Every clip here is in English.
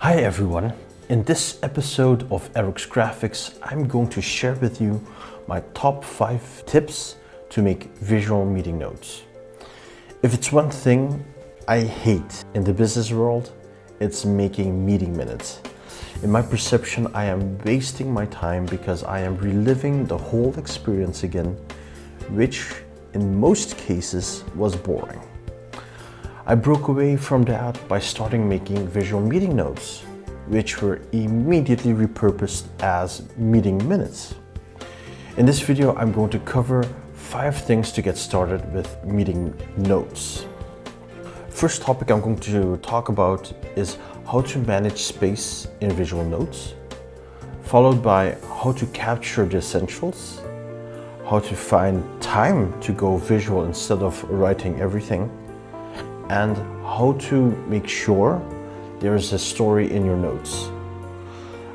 Hi everyone. In this episode of Erik's Graphics, I'm going to share with you my top 5 tips to make visual meeting notes. If it's one thing I hate in the business world, it's making meeting minutes. In my perception, I am wasting my time because I am reliving the whole experience again, which in most cases was boring. I broke away from that by starting making visual meeting notes, which were immediately repurposed as meeting minutes. In this video, I'm going to cover 5 things to get started with meeting notes. First topic I'm going to talk about is how to manage space in visual notes, followed by how to capture the essentials, how to find time to go visual instead of writing everything, and how to make sure there is a story in your notes.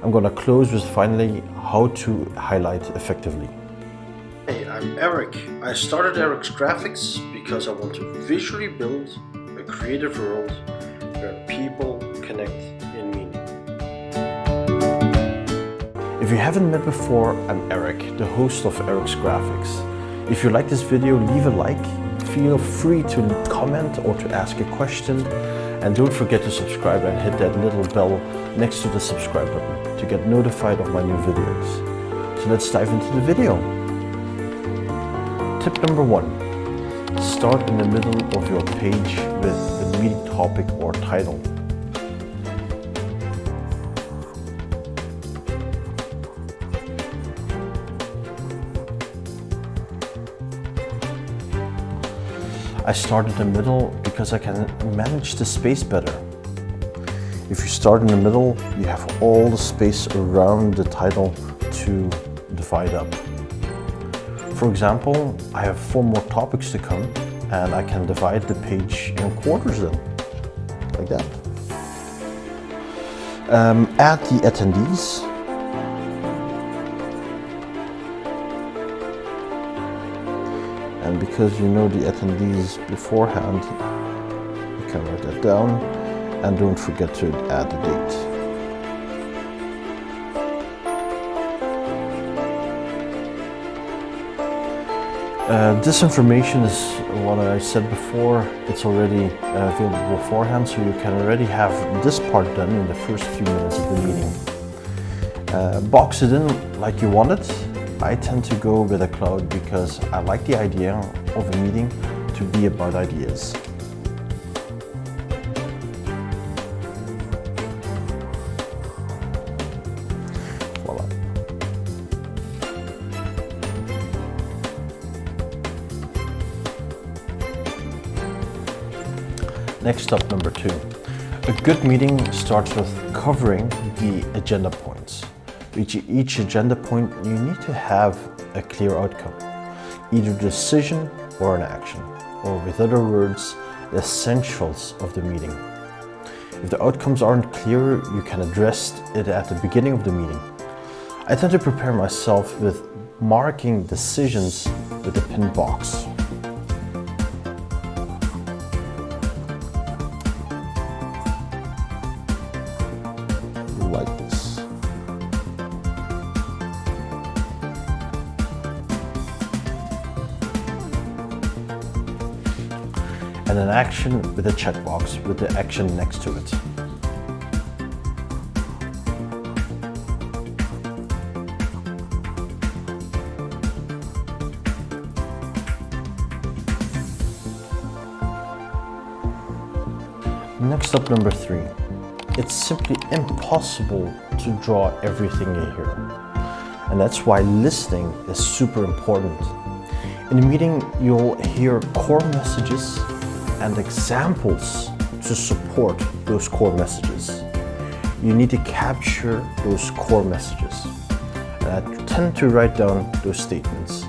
I'm gonna close with finally how to highlight effectively. Hey, I'm Erik. I started Erik's Graphics because I want to visually build a creative world where people connect in meaning. If you haven't met before, I'm Erik, the host of Erik's Graphics. If you like this video, leave a like. Feel free to comment or to ask a question, and don't forget to subscribe and hit that little bell next to the subscribe button to get notified of my new videos. So let's dive into the video. Tip number 1. Start in the middle of your page with the meeting topic or title. I start in the middle because I can manage the space better. If you start in the middle, you have all the space around the title to divide up. For example, I have 4 more topics to come and I can divide the page in quarters then, like that. Add the attendees. And because you know the attendees beforehand, you can write that down, and don't forget to add the date. This information is what I said before. It's already available beforehand, so you can already have this part done in the first few minutes of the meeting. Box it in like you want it. I tend to go with a cloud because I like the idea of a meeting to be about ideas. Voila. Next up, number 2. A good meeting starts with covering the agenda points. With each agenda point, you need to have a clear outcome, either a decision or an action, or with other words, the essentials of the meeting. If the outcomes aren't clear, you can address it at the beginning of the meeting. I tend to prepare myself with marking decisions with a pin box. Like this. And an action with a checkbox with the action next to it. Next up, number 3. It's simply impossible to draw everything in here. And that's why listening is super important. In a meeting, you'll hear core messages and examples to support those core messages. You need to capture those core messages. And I tend to write down those statements.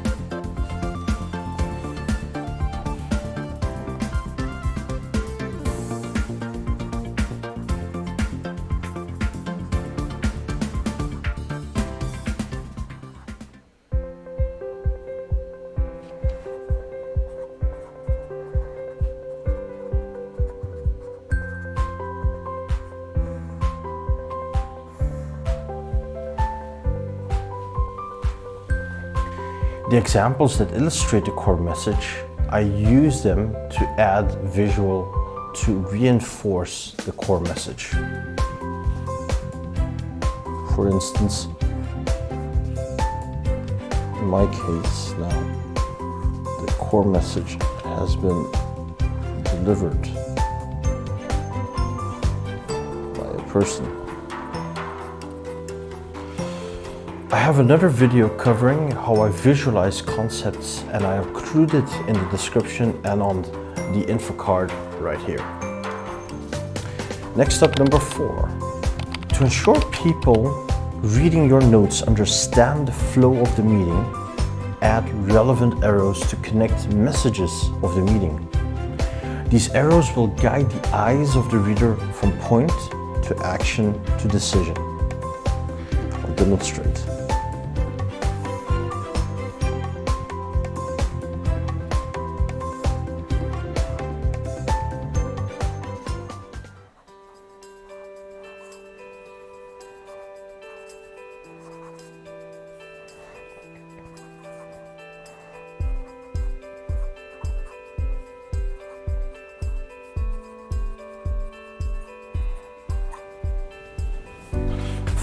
The examples that illustrate the core message, I use them to add visual to reinforce the core message. For instance, in my case now, the core message has been delivered by a person. I have another video covering how I visualize concepts, and I have included in the description and on the info card right here. Next up, number 4. To ensure people reading your notes understand the flow of the meeting, add relevant arrows to connect messages of the meeting. These arrows will guide the eyes of the reader from point to action to decision. I'll demonstrate.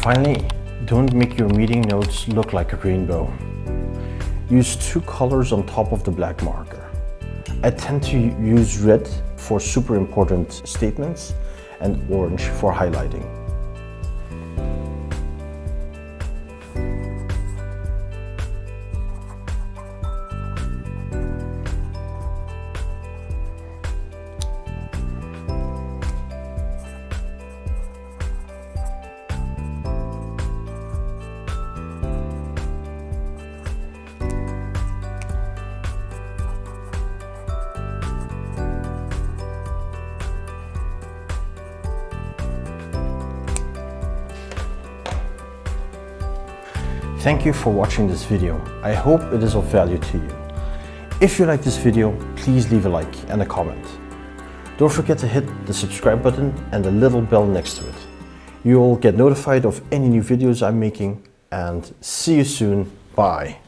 Finally, don't make your meeting notes look like a rainbow. Use 2 colors on top of the black marker. I tend to use red for super important statements and orange for highlighting. Thank you for watching this video. I hope it is of value to you. If you like this video, please leave a like and a comment. Don't forget to hit the subscribe button and the little bell next to it. You'll get notified of any new videos I'm making, and see you soon. Bye.